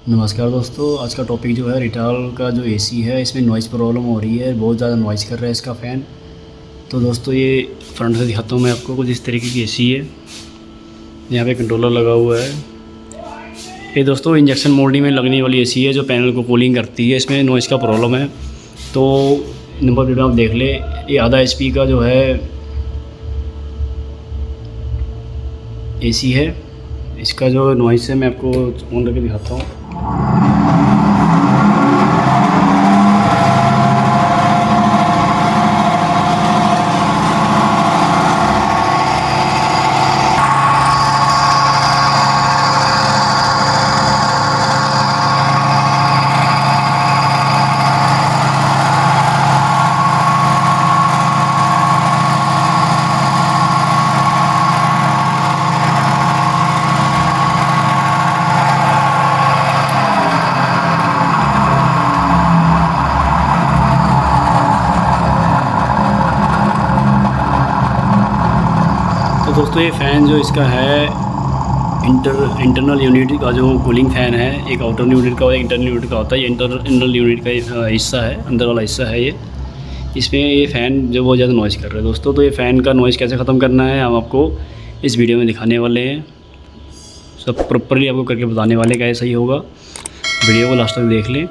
नमस्कार दोस्तों, आज का टॉपिक जो है रिटाल का जो एसी है इसमें नॉइज़ प्रॉब्लम हो रही है। बहुत ज़्यादा नॉइज़ कर रहा है इसका फ़ैन। तो दोस्तों ये फ्रंट से दिखाता हूँ मैं आपको। कुछ इस तरीके की एसी है। यहाँ पे कंट्रोलर लगा हुआ है। ये दोस्तों इंजेक्शन मोल्डिंग में लगने वाली एसी है जो पैनल को कूलिंग करती है। इसमें नॉइज़ का प्रॉब्लम है। तो नंबर प्लेट में आप देख ले, ये आधा एचपी का जो है एसी है। इसका जो नॉइज़ है मैं आपको ऑन करके दिखाता हूँ। तो दोस्तों ये फ़ैन जो इसका है इंटरनल यूनिट का जो कूलिंग फ़ैन है, एक आउटर यूनिट का और एक इंटरनल यूनिट का होता है। ये इंटरनल यूनिट का हिस्सा है, अंदर वाला हिस्सा है ये। इसमें ये फ़ैन जो बहुत ज़्यादा नॉइज़ कर रहा है दोस्तों। तो ये फ़ैन का नॉइज़ कैसे ख़त्म करना है हम आपको इस वीडियो में दिखाने वाले हैं। सब प्रॉपरली आपको करके बताने वाले कैसे सही होगा। वीडियो को लास्ट तक देख लें।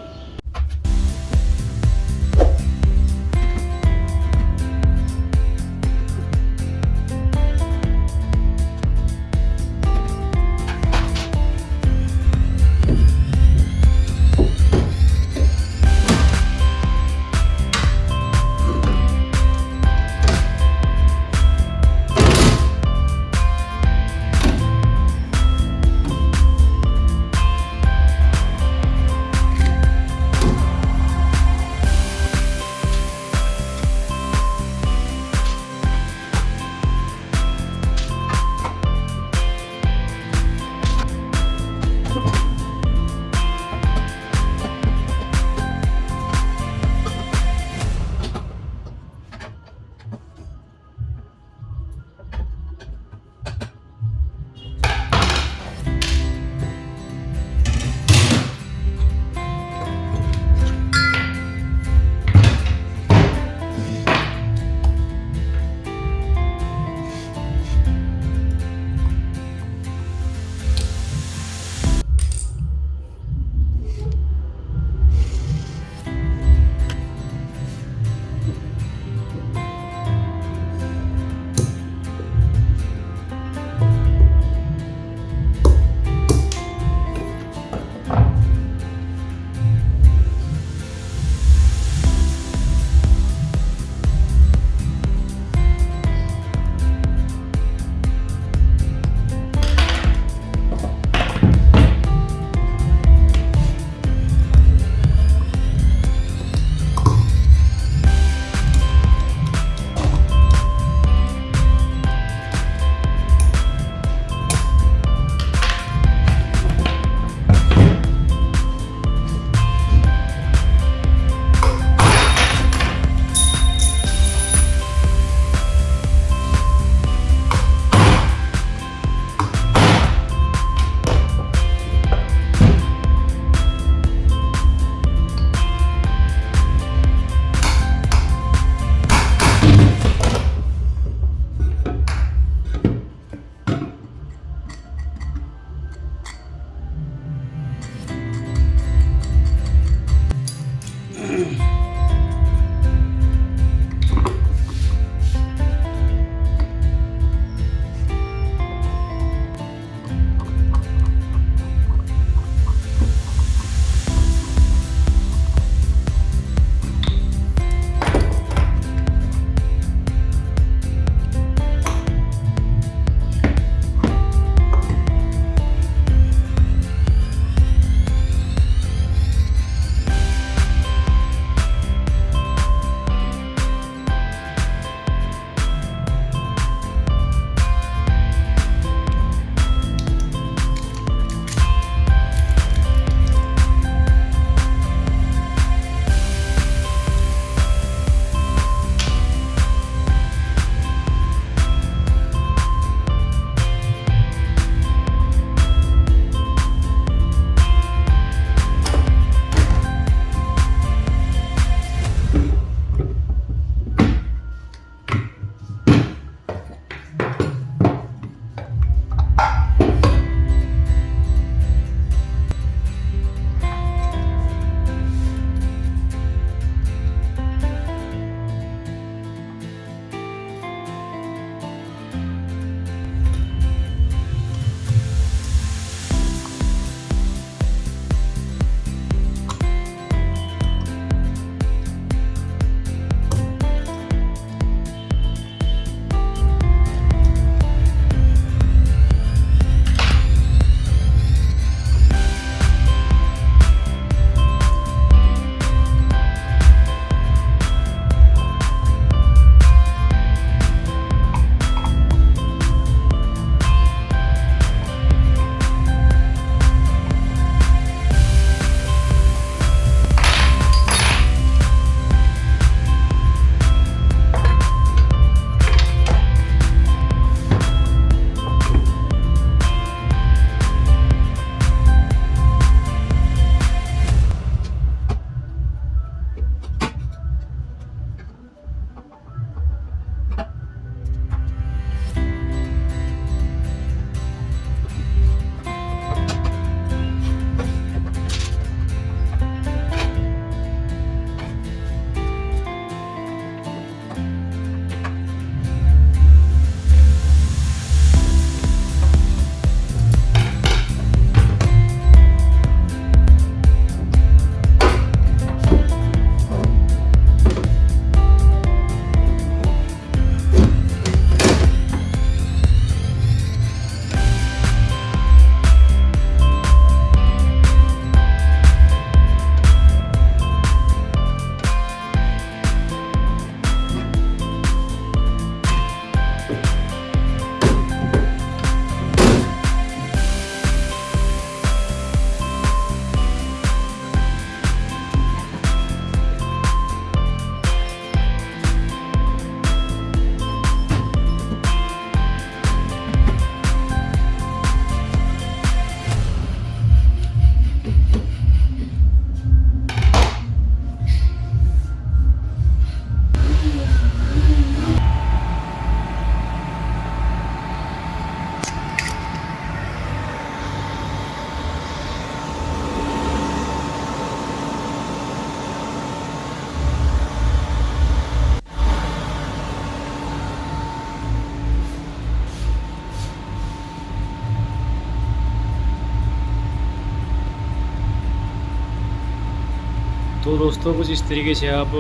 तो दोस्तों कुछ इस तरीके से आप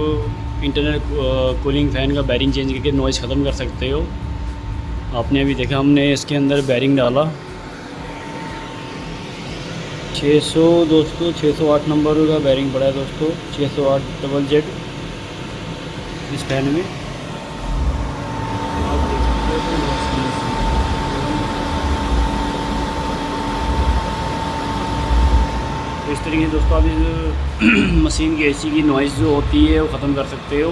इंटरनल कूलिंग फ़ैन का बैरिंग चेंज करके नॉइज़ ख़त्म कर सकते हो। आपने अभी देखा हमने इसके अंदर बैरिंग डाला 600 दोस्तों 608 नंबर का बैरिंग पड़ा है दोस्तों, 608 डबल जेड इस फैन में आप देख सकते हो। तो इस तरीके से दोस्तों आप इस मशीन की एसी की नॉइज़ जो होती है वो ख़त्म कर सकते हो।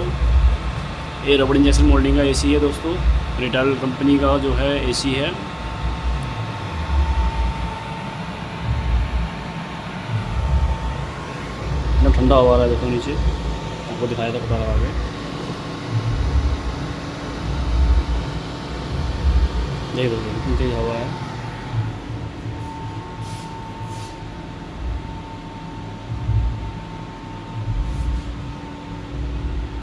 ये रबड़ इंजेक्शन मोल्डिंग का एसी है दोस्तों, रिटेल कंपनी का जो है एसी है। इतना ठंडा हवा रहा है देखो नीचे, आपको दिखाया था पता लगा के। देख दो कितनी तेज़ हवा है।